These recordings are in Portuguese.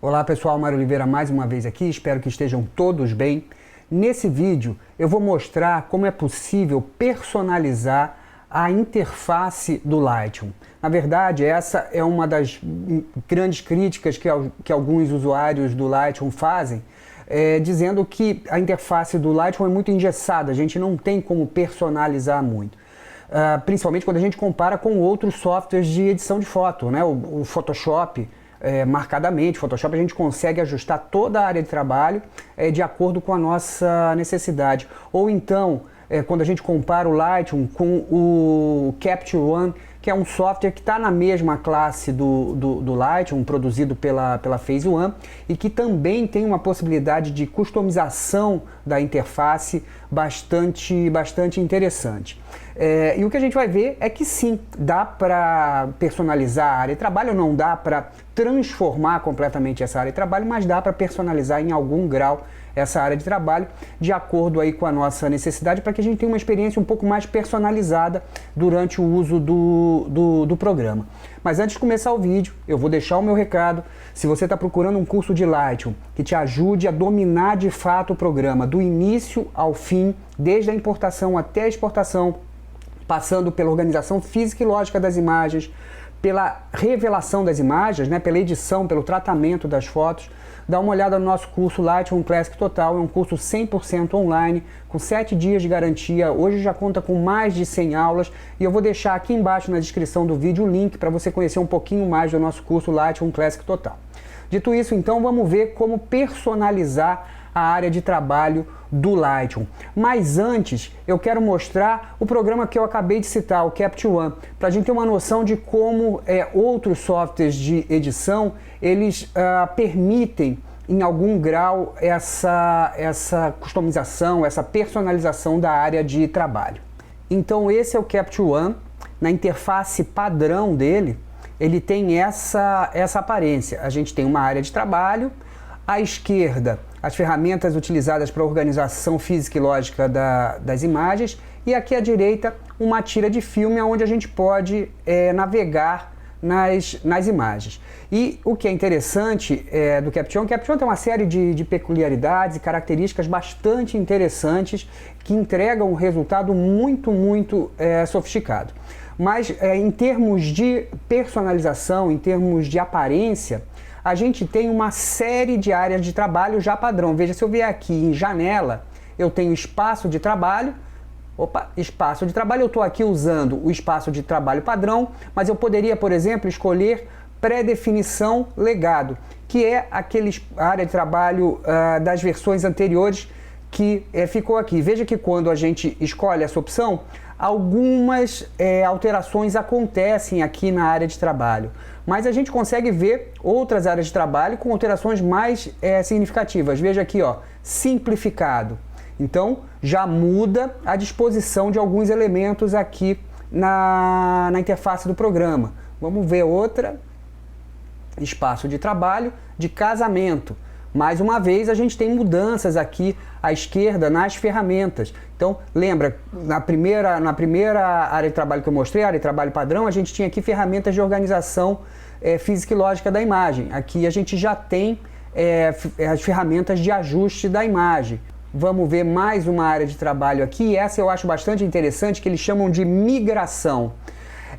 Olá pessoal, Mário Oliveira mais uma vez aqui, espero que estejam todos bem. Nesse vídeo eu vou mostrar como é possível personalizar a interface do Lightroom. Na verdade, essa é uma das grandes críticas que alguns usuários do Lightroom fazem, dizendo que a interface do Lightroom é muito engessada, a gente não tem como personalizar muito. Principalmente quando a gente compara com outros softwares de edição de foto, né? O Photoshop, marcadamente, Photoshop a gente consegue ajustar toda a área de trabalho de acordo com a nossa necessidade. Ou então, quando a gente compara o Lightroom com o Capture One, que é um software que está na mesma classe do Lightroom, produzido pela Phase One, e que também tem uma possibilidade de customização da interface bastante interessante. E o que a gente vai ver é que sim, dá para personalizar a área de trabalho, não dá para transformar completamente essa área de trabalho, mas dá para personalizar em algum grau essa área de trabalho de acordo aí com a nossa necessidade, para que a gente tenha uma experiência um pouco mais personalizada durante o uso do programa. Mas antes de começar o vídeo, eu vou deixar o meu recado. Se você está procurando um curso de Lightroom que te ajude a dominar de fato o programa, do início ao fim, desde a importação até a exportação, passando pela organização física e lógica das imagens, pela revelação das imagens, né, pela edição, pelo tratamento das fotos, dá uma olhada no nosso curso Lightroom Classic Total. É um curso 100% online, com 7 dias de garantia. Hoje já conta com mais de 100 aulas e eu vou deixar aqui embaixo na descrição do vídeo o link para você conhecer um pouquinho mais do nosso curso Lightroom Classic Total. Dito isso, então, vamos ver como personalizar a área de trabalho do Lightroom. Mas antes, eu quero mostrar o programa que eu acabei de citar, o Capture One, para a gente ter uma noção de como outros softwares de edição, eles permitem, em algum grau, essa customização, essa personalização da área de trabalho. Então esse é o Capture One. Na interface padrão dele, ele tem essa aparência. A gente tem uma área de trabalho, à esquerda as ferramentas utilizadas para a organização física e lógica das imagens, e aqui à direita uma tira de filme onde a gente pode navegar nas imagens. E o que é interessante do Capture One, o Capture One tem uma série de peculiaridades e características bastante interessantes que entregam um resultado muito sofisticado. Mas em termos de personalização, em termos de aparência, a gente tem uma série de áreas de trabalho já padrão. Veja, se eu vier aqui em janela, eu tenho espaço de trabalho. Espaço de trabalho, eu estou aqui usando o espaço de trabalho padrão, mas eu poderia, por exemplo, escolher pré-definição legado, que é a área de trabalho das versões anteriores que ficou aqui. Veja que quando a gente escolhe essa opção, algumas alterações acontecem aqui na área de trabalho, mas a gente consegue ver outras áreas de trabalho com alterações mais significativas. Veja aqui, ó, simplificado. Então já muda a disposição de alguns elementos aqui na interface do programa. Vamos ver outra. Espaço de trabalho de casamento. Mais uma vez a gente tem mudanças aqui à esquerda nas ferramentas. Então lembra, na primeira área de trabalho que eu mostrei, a área de trabalho padrão, a gente tinha aqui ferramentas de organização física e lógica da imagem. Aqui a gente já tem as ferramentas de ajuste da imagem. Vamos ver mais uma área de trabalho aqui, essa eu acho bastante interessante, que eles chamam de migração.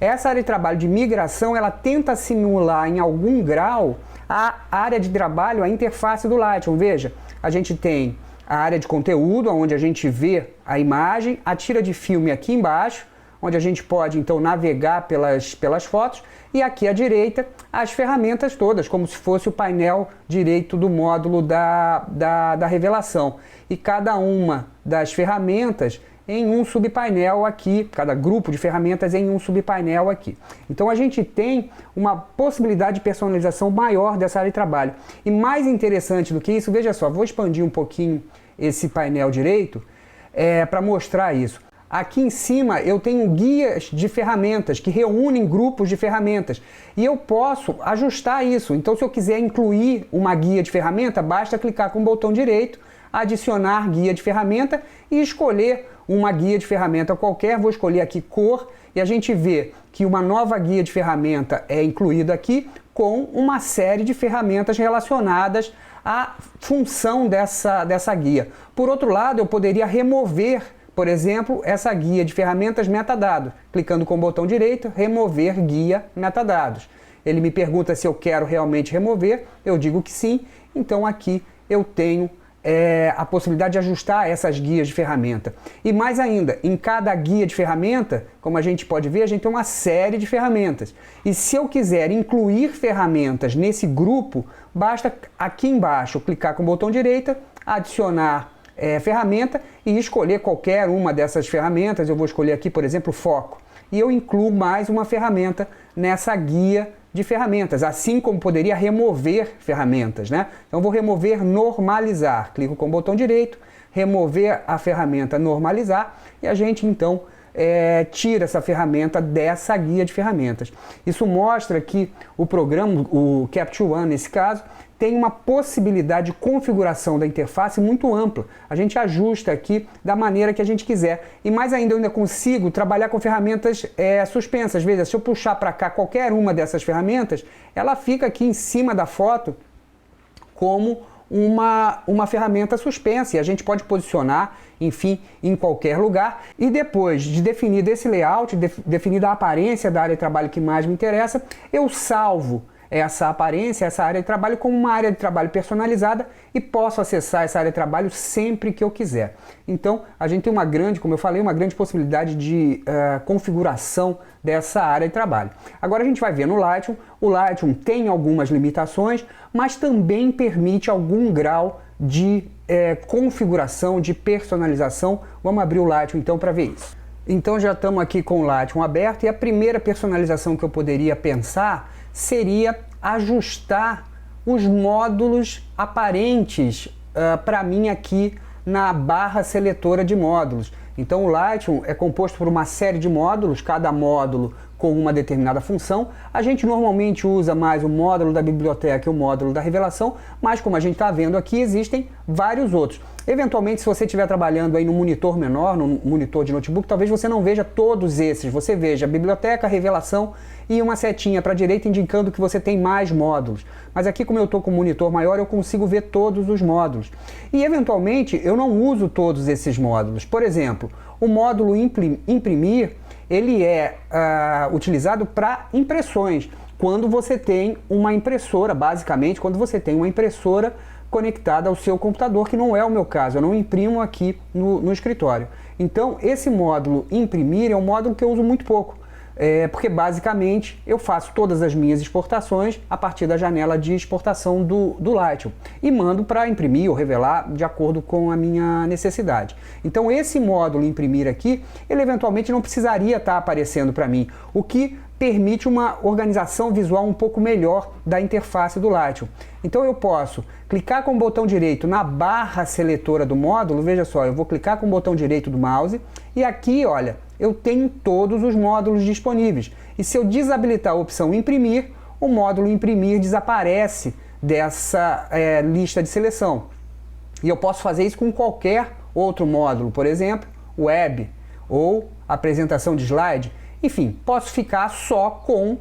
Essa área de trabalho de migração, ela tenta simular em algum grau a área de trabalho, a interface do Lightroom. Veja, a gente tem a área de conteúdo, onde a gente vê a imagem, a tira de filme aqui embaixo, onde a gente pode então navegar pelas fotos, e aqui à direita as ferramentas todas, como se fosse o painel direito do módulo da revelação. E cada uma das ferramentas em um subpainel aqui, cada grupo de ferramentas em um subpainel aqui. Então a gente tem uma possibilidade de personalização maior dessa área de trabalho. E mais interessante do que isso, veja só, vou expandir um pouquinho esse painel direito para mostrar isso. Aqui em cima eu tenho guias de ferramentas que reúnem grupos de ferramentas e eu posso ajustar isso. Então se eu quiser incluir uma guia de ferramenta, basta clicar com o botão direito, adicionar guia de ferramenta e escolher uma guia de ferramenta qualquer. Vou escolher aqui cor e a gente vê que uma nova guia de ferramenta é incluída aqui com uma série de ferramentas relacionadas à função dessa guia. Por outro lado, eu poderia remover, por exemplo, essa guia de ferramentas metadados. Clicando com o botão direito, remover guia metadados. Ele me pergunta se eu quero realmente remover, eu digo que sim, então aqui eu tenho a possibilidade de ajustar essas guias de ferramenta. E mais ainda, em cada guia de ferramenta, como a gente pode ver, a gente tem uma série de ferramentas. E se eu quiser incluir ferramentas nesse grupo, basta aqui embaixo clicar com o botão direito, adicionar ferramenta e escolher qualquer uma dessas ferramentas. Eu vou escolher aqui, por exemplo, foco. E eu incluo mais uma ferramenta nessa guia de ferramentas, assim como poderia remover ferramentas, né? Então vou remover normalizar, clico com o botão direito, remover a ferramenta normalizar e a gente então tira essa ferramenta dessa guia de ferramentas. Isso mostra que o programa, o Capture One nesse caso, tem uma possibilidade de configuração da interface muito ampla. A gente ajusta aqui da maneira que a gente quiser. E mais ainda, eu ainda consigo trabalhar com ferramentas suspensas. Veja, se eu puxar para cá qualquer uma dessas ferramentas, ela fica aqui em cima da foto como uma ferramenta suspensa. E a gente pode posicionar, enfim, em qualquer lugar. E depois de definido esse layout, definida a aparência da área de trabalho que mais me interessa, eu salvo essa aparência, essa área de trabalho como uma área de trabalho personalizada e posso acessar essa área de trabalho sempre que eu quiser. Então, a gente tem uma grande, como eu falei, uma grande possibilidade de configuração dessa área de trabalho. Agora a gente vai ver no Lightroom. O Lightroom tem algumas limitações, mas também permite algum grau de configuração, de personalização. Vamos abrir o Lightroom então para ver isso. Então já estamos aqui com o Lightroom aberto e a primeira personalização que eu poderia pensar seria ajustar os módulos aparentes para mim aqui na barra seletora de módulos. Então o Lightroom é composto por uma série de módulos, cada módulo com uma determinada função. A gente normalmente usa mais o módulo da biblioteca e o módulo da revelação, mas como a gente está vendo aqui, existem vários outros. Eventualmente, se você estiver trabalhando aí no monitor menor, no monitor de notebook, talvez você não veja todos esses. Você veja a biblioteca, a revelação e uma setinha para a direita indicando que você tem mais módulos. Mas aqui, como eu estou com um monitor maior, eu consigo ver todos os módulos. E eventualmente, eu não uso todos esses módulos. Por exemplo, o módulo imprimir, ele é utilizado para impressões. Quando você tem uma impressora, basicamente, quando você tem uma impressora conectada ao seu computador, que não é o meu caso, eu não imprimo aqui no escritório. Então, esse módulo imprimir é um módulo que eu uso muito pouco, porque basicamente eu faço todas as minhas exportações a partir da janela de exportação do Lightroom e mando para imprimir ou revelar de acordo com a minha necessidade. Então, esse módulo imprimir aqui, ele eventualmente não precisaria estar aparecendo para mim, o que permite uma organização visual um pouco melhor da interface do Lightroom. Então eu posso clicar com o botão direito na barra seletora do módulo, veja só, eu vou clicar com o botão direito do mouse e aqui, olha, eu tenho todos os módulos disponíveis. E se eu desabilitar a opção imprimir, o módulo imprimir desaparece dessa lista de seleção. E eu posso fazer isso com qualquer outro módulo, por exemplo, web ou apresentação de slide. Enfim, posso ficar só com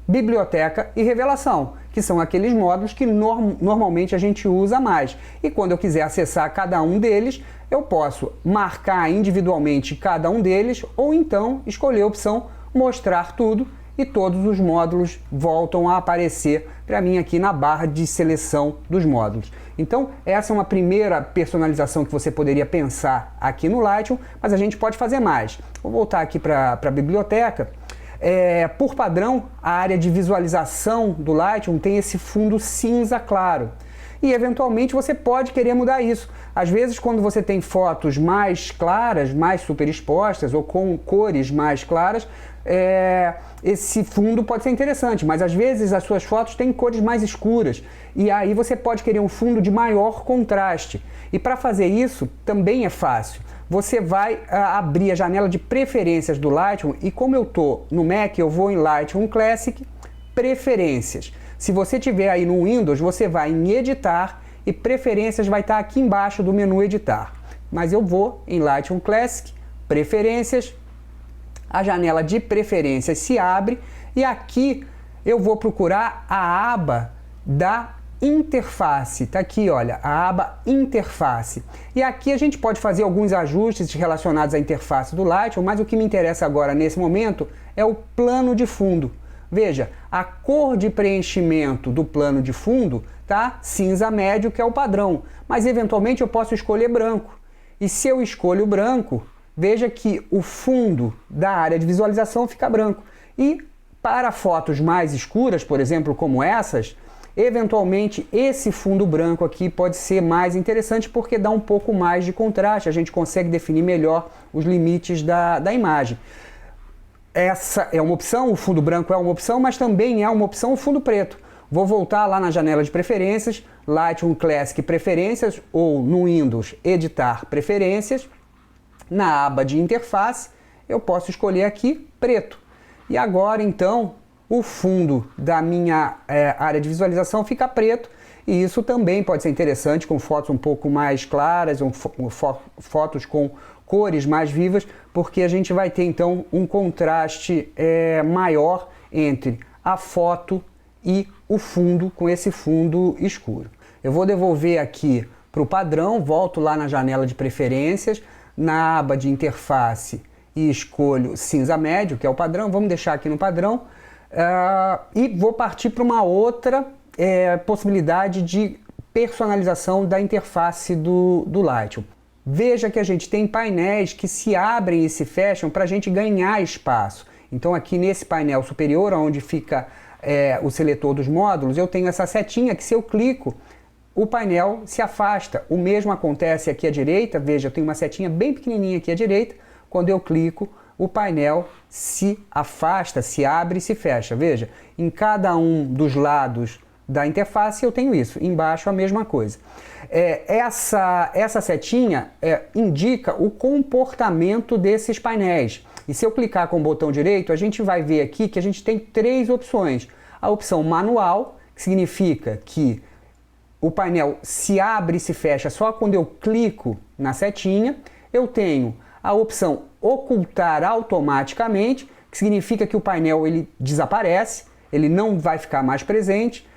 biblioteca e revelação, que são aqueles módulos que normalmente a gente usa mais. E quando eu quiser acessar cada um deles, eu posso marcar individualmente cada um deles ou então escolher a opção mostrar tudo e todos os módulos voltam a aparecer para mim aqui na barra de seleção dos módulos. Então, essa é uma primeira personalização que você poderia pensar aqui no Lightroom, mas a gente pode fazer mais. Vou voltar aqui para a biblioteca. Por padrão, a área de visualização do Lightroom tem esse fundo cinza claro. E, eventualmente, você pode querer mudar isso. Às vezes, quando você tem fotos mais claras, mais superexpostas ou com cores mais claras, esse fundo pode ser interessante, mas às vezes as suas fotos têm cores mais escuras e aí você pode querer um fundo de maior contraste. E para fazer isso também é fácil. Você vai abrir a janela de preferências do Lightroom e como eu estou no Mac, eu vou em Lightroom Classic, Preferências. Se você tiver aí no Windows, você vai em Editar e Preferências vai estar aqui embaixo do menu Editar. Mas eu vou em Lightroom Classic, Preferências, a janela de preferências se abre e aqui eu vou procurar a aba da interface. Tá aqui, olha, a aba interface. E aqui a gente pode fazer alguns ajustes relacionados à interface do Lightroom, mas o que me interessa agora nesse momento é o plano de fundo. Veja, a cor de preenchimento do plano de fundo tá cinza médio, que é o padrão, mas eventualmente eu posso escolher branco. E se eu escolho branco, veja que o fundo da área de visualização fica branco. E para fotos mais escuras, por exemplo, como essas, eventualmente esse fundo branco aqui pode ser mais interessante porque dá um pouco mais de contraste, a gente consegue definir melhor os limites da imagem. Essa é uma opção, o fundo branco é uma opção, mas também é uma opção o fundo preto. Vou voltar lá na janela de preferências, Lightroom Classic Preferências, ou no Windows Editar Preferências. Na aba de interface, eu posso escolher aqui preto. E agora, então, o fundo da minha área de visualização fica preto. E isso também pode ser interessante com fotos um pouco mais claras, fotos com cores mais vivas, porque a gente vai ter então um contraste maior entre a foto e o fundo, com esse fundo escuro. Eu vou devolver aqui para o padrão, volto lá na janela de preferências, na aba de interface e escolho cinza médio, que é o padrão, vamos deixar aqui no padrão, e vou partir para uma outra possibilidade de personalização da interface do Lightroom. Veja que a gente tem painéis que se abrem e se fecham para a gente ganhar espaço. Então aqui nesse painel superior, onde fica o seletor dos módulos, eu tenho essa setinha que se eu clico, o painel se afasta. O mesmo acontece aqui à direita, veja, eu tenho uma setinha bem pequenininha aqui à direita, quando eu clico, o painel se afasta, se abre e se fecha. Veja, em cada um dos lados da interface eu tenho isso, embaixo a mesma coisa. Essa setinha indica o comportamento desses painéis. E se eu clicar com o botão direito, a gente vai ver aqui que a gente tem três opções. A opção manual, que significa que o painel se abre e se fecha só quando eu clico na setinha. Eu tenho a opção ocultar automaticamente, que significa que o painel ele desaparece, ele não vai ficar mais presente.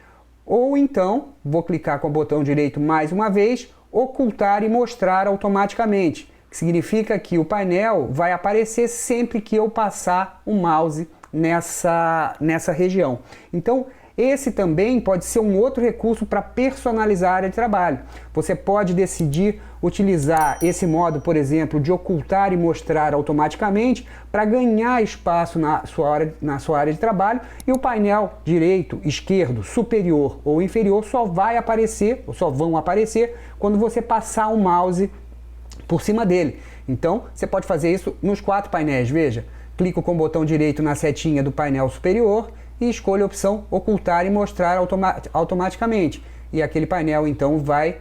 Ou então, vou clicar com o botão direito mais uma vez, ocultar e mostrar automaticamente, que significa que o painel vai aparecer sempre que eu passar o mouse nessa região. Então, esse também pode ser um outro recurso para personalizar a área de trabalho. Você pode decidir utilizar esse modo, por exemplo, de ocultar e mostrar automaticamente para ganhar espaço na sua área de trabalho, e o painel direito, esquerdo, superior ou inferior só vai aparecer, ou só vão aparecer, quando você passar o mouse por cima dele. Então, você pode fazer isso nos 4 painéis, veja. Clico com o botão direito na setinha do painel superior e escolho a opção ocultar e mostrar automaticamente. E aquele painel então vai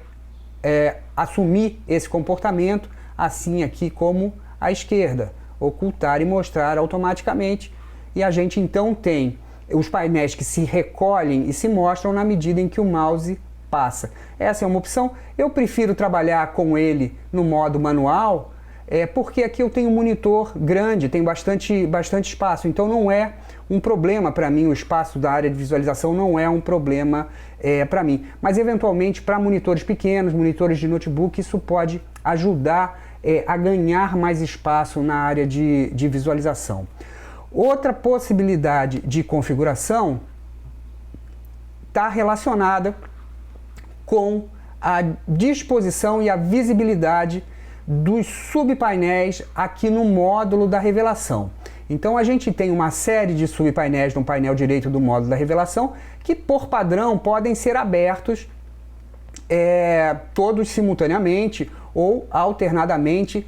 assumir esse comportamento, assim aqui como à esquerda, ocultar e mostrar automaticamente. E a gente então tem os painéis que se recolhem e se mostram na medida em que o mouse passa. Essa é uma opção. Eu prefiro trabalhar com ele no modo manual, porque aqui eu tenho um monitor grande, tem bastante espaço, então não é um problema para mim, o espaço da área de visualização não é um problema para mim. Mas eventualmente para monitores pequenos, monitores de notebook, isso pode ajudar a ganhar mais espaço na área de visualização. Outra possibilidade de configuração está relacionada com a disposição e a visibilidade dos subpainéis aqui no módulo da revelação. Então a gente tem uma série de subpainéis no painel direito do módulo da revelação que por padrão podem ser abertos todos simultaneamente ou alternadamente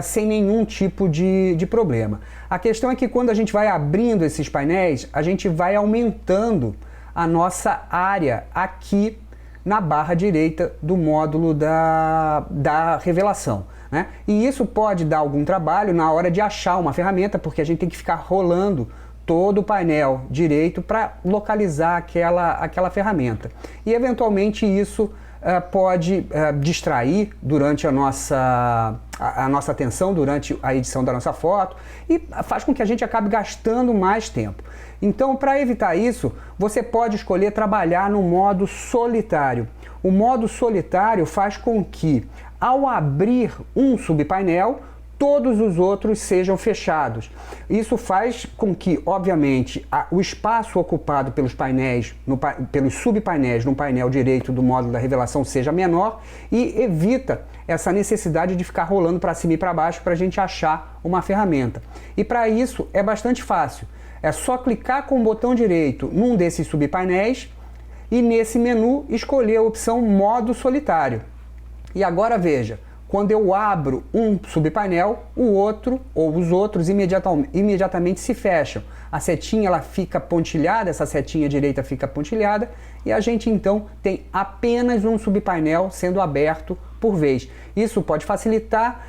sem nenhum tipo de problema. A questão é que quando a gente vai abrindo esses painéis, a gente vai aumentando a nossa área aqui na barra direita do módulo da revelação, né? E isso pode dar algum trabalho na hora de achar uma ferramenta, porque a gente tem que ficar rolando todo o painel direito para localizar aquela ferramenta. E eventualmente isso pode distrair durante a nossa atenção, durante a edição da nossa foto, e faz com que a gente acabe gastando mais tempo. Então, para evitar isso, você pode escolher trabalhar no modo solitário. O modo solitário faz com que, ao abrir um subpainel, todos os outros sejam fechados. Isso faz com que, obviamente, o espaço ocupado pelos painéis, pelos subpainéis no painel direito do módulo da revelação seja menor e evita essa necessidade de ficar rolando para cima e para baixo para a gente achar uma ferramenta. E para isso é bastante fácil. É só clicar com o botão direito num desses subpainéis e nesse menu escolher a opção modo solitário. E agora veja, quando eu abro um subpainel, o outro ou os outros imediatamente se fecham. A setinha ela fica pontilhada, essa setinha direita fica pontilhada e a gente então tem apenas um subpainel sendo aberto por vez. Isso pode facilitar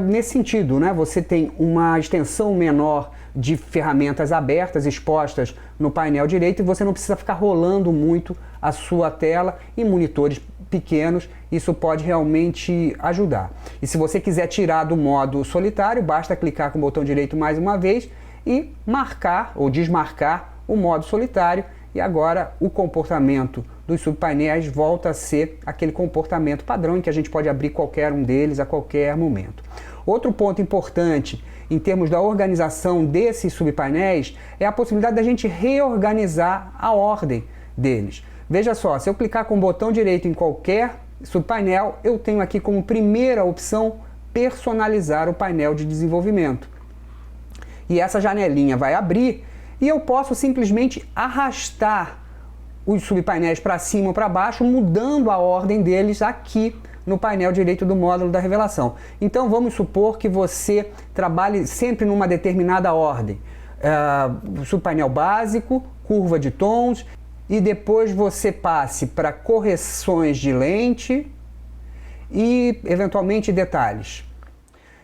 nesse sentido, né? Você tem uma extensão menor de ferramentas abertas, expostas no painel direito e você não precisa ficar rolando muito a sua tela em monitores pequenos, isso pode realmente ajudar. E se você quiser tirar do modo solitário, basta clicar com o botão direito mais uma vez e marcar ou desmarcar o modo solitário e agora o comportamento dos subpainéis volta a ser aquele comportamento padrão em que a gente pode abrir qualquer um deles a qualquer momento. Outro ponto importante em termos da organização desses subpainéis é a possibilidade da gente reorganizar a ordem deles. Veja só, se eu clicar com o botão direito em qualquer subpainel, eu tenho aqui como primeira opção personalizar o painel de desenvolvimento. E essa janelinha vai abrir e eu posso simplesmente arrastar os subpainéis para cima ou para baixo, mudando a ordem deles aqui no painel direito do módulo da revelação. Então vamos supor que você trabalhe sempre numa determinada ordem. Subpainel básico, curva de tons, e depois você passe para correções de lente e eventualmente detalhes.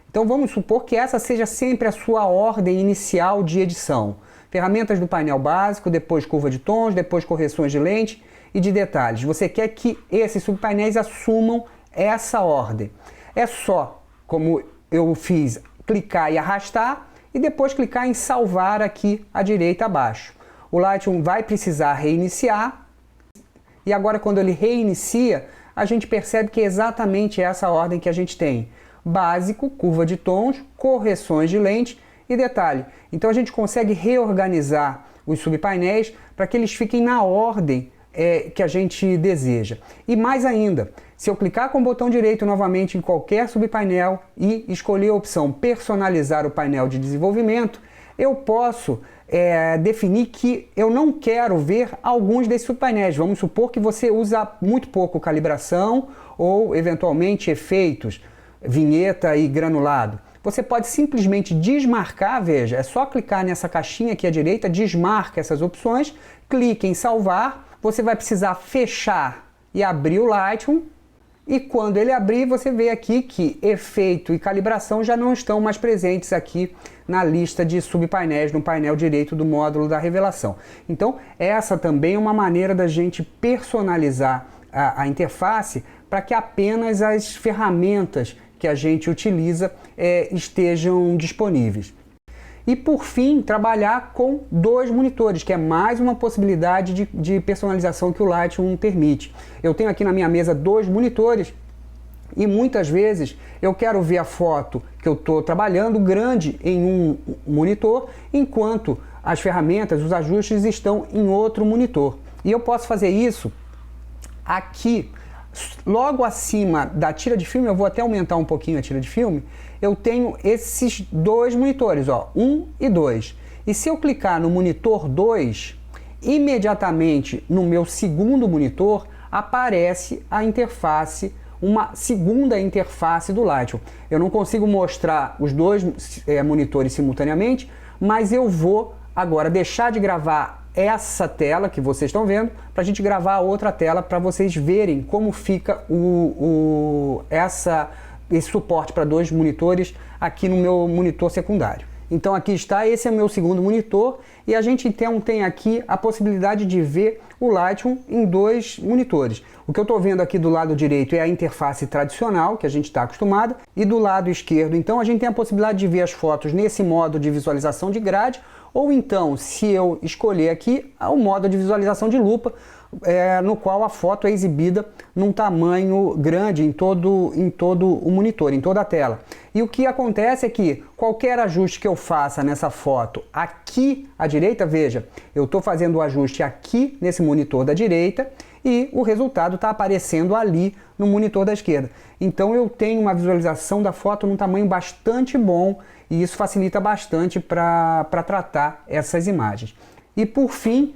Então vamos supor que essa seja sempre a sua ordem inicial de edição. Ferramentas do painel básico, depois curva de tons, depois correções de lente e de detalhes. Você quer que esses subpainéis assumam essa ordem. É só, como eu fiz, clicar e arrastar e depois clicar em salvar aqui à direita abaixo. O Lightroom vai precisar reiniciar e agora quando ele reinicia, a gente percebe que é exatamente essa ordem que a gente tem. Básico, curva de tons, correções de lente e detalhe. Então a gente consegue reorganizar os subpainéis para que eles fiquem na ordem que a gente deseja. E mais ainda, se eu clicar com o botão direito novamente em qualquer subpainel e escolher a opção personalizar o painel de desenvolvimento, eu posso definir que eu não quero ver alguns desses subpainéis. Vamos supor que você usa muito pouco calibração ou eventualmente efeitos, vinheta e granulado. Você pode simplesmente desmarcar, veja, é só clicar nessa caixinha aqui à direita, desmarca essas opções, clique em salvar, você vai precisar fechar e abrir o Lightroom, e quando ele abrir, você vê aqui que efeito e calibração já não estão mais presentes aqui na lista de subpainéis no painel direito do módulo da revelação. Então, essa também é uma maneira da gente personalizar a interface para que apenas as ferramentas que a gente utiliza estejam disponíveis. E por fim, trabalhar com 2 monitores, que é mais uma possibilidade de personalização que o Lightroom permite. Eu tenho aqui na minha mesa 2 monitores e muitas vezes eu quero ver a foto que eu estou trabalhando grande em um monitor, enquanto as ferramentas, os ajustes estão em outro monitor. E eu posso fazer isso aqui. Logo acima da tira de filme, eu vou até aumentar um pouquinho a tira de filme, eu tenho esses 2 monitores, ó, 1 e 2. E se eu clicar no monitor 2, imediatamente no meu segundo monitor aparece a interface, uma segunda interface do Lightroom. Eu não consigo mostrar os 2 monitores simultaneamente, mas eu vou agora deixar de gravar essa tela que vocês estão vendo para a gente gravar a outra tela para vocês verem como fica esse suporte para 2 monitores aqui no meu monitor secundário. Então aqui está, esse é o meu segundo monitor e a gente então tem aqui a possibilidade de ver o Lightroom em 2 monitores. O que eu estou vendo aqui do lado direito é a interface tradicional, que a gente está acostumado, e do lado esquerdo, então, a gente tem a possibilidade de ver as fotos nesse modo de visualização de grade, ou então, se eu escolher aqui, o modo de visualização de lupa, no qual a foto é exibida num tamanho grande em todo o monitor, em toda a tela. E o que acontece é que qualquer ajuste que eu faça nessa foto aqui à direita, veja, eu estou fazendo o ajuste aqui nesse monitor da direita e o resultado está aparecendo ali no monitor da esquerda. Então eu tenho uma visualização da foto num tamanho bastante bom e isso facilita bastante para tratar essas imagens. E por fim,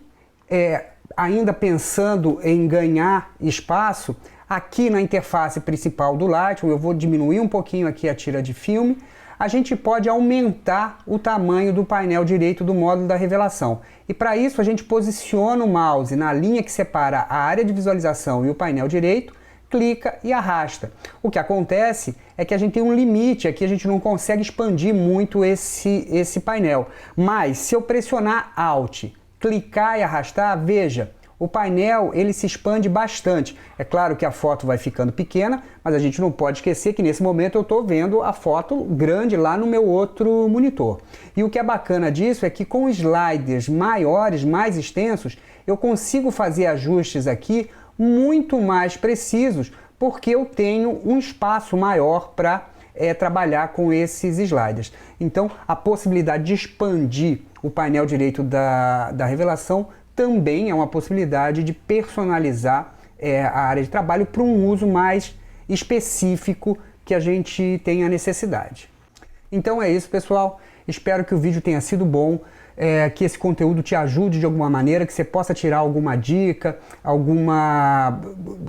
ainda pensando em ganhar espaço, aqui na interface principal do Lightroom, eu vou diminuir um pouquinho aqui a tira de filme, a gente pode aumentar o tamanho do painel direito do módulo da revelação. E para isso a gente posiciona o mouse na linha que separa a área de visualização e o painel direito, clica e arrasta. O que acontece é que a gente tem um limite aqui, a gente não consegue expandir muito esse painel. Mas se eu pressionar Alt, clicar e arrastar, veja, o painel ele se expande bastante. É claro que a foto vai ficando pequena, mas a gente não pode esquecer que nesse momento eu estou vendo a foto grande lá no meu outro monitor. E o que é bacana disso é que com sliders maiores, mais extensos, eu consigo fazer ajustes aqui muito mais precisos, porque eu tenho um espaço maior para trabalhar com esses sliders. Então a possibilidade de expandir o painel direito da revelação também é uma possibilidade de personalizar a área de trabalho para um uso mais específico que a gente tenha necessidade. Então é isso, pessoal. Espero que o vídeo tenha sido bom, que esse conteúdo te ajude de alguma maneira, que você possa tirar alguma dica, alguma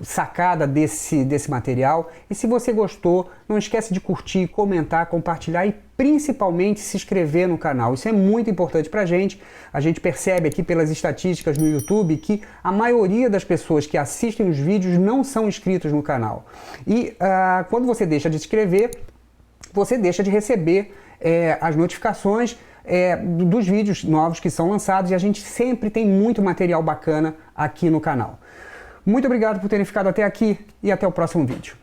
sacada desse material. E se você gostou, não esquece de curtir, comentar, compartilhar e principalmente se inscrever no canal. Isso é muito importante pra gente. A gente percebe aqui pelas estatísticas no YouTube que a maioria das pessoas que assistem os vídeos não são inscritos no canal. E quando você deixa de se inscrever, você deixa de receber as notificações dos vídeos novos que são lançados, e a gente sempre tem muito material bacana aqui no canal. Muito obrigado por terem ficado até aqui e até o próximo vídeo.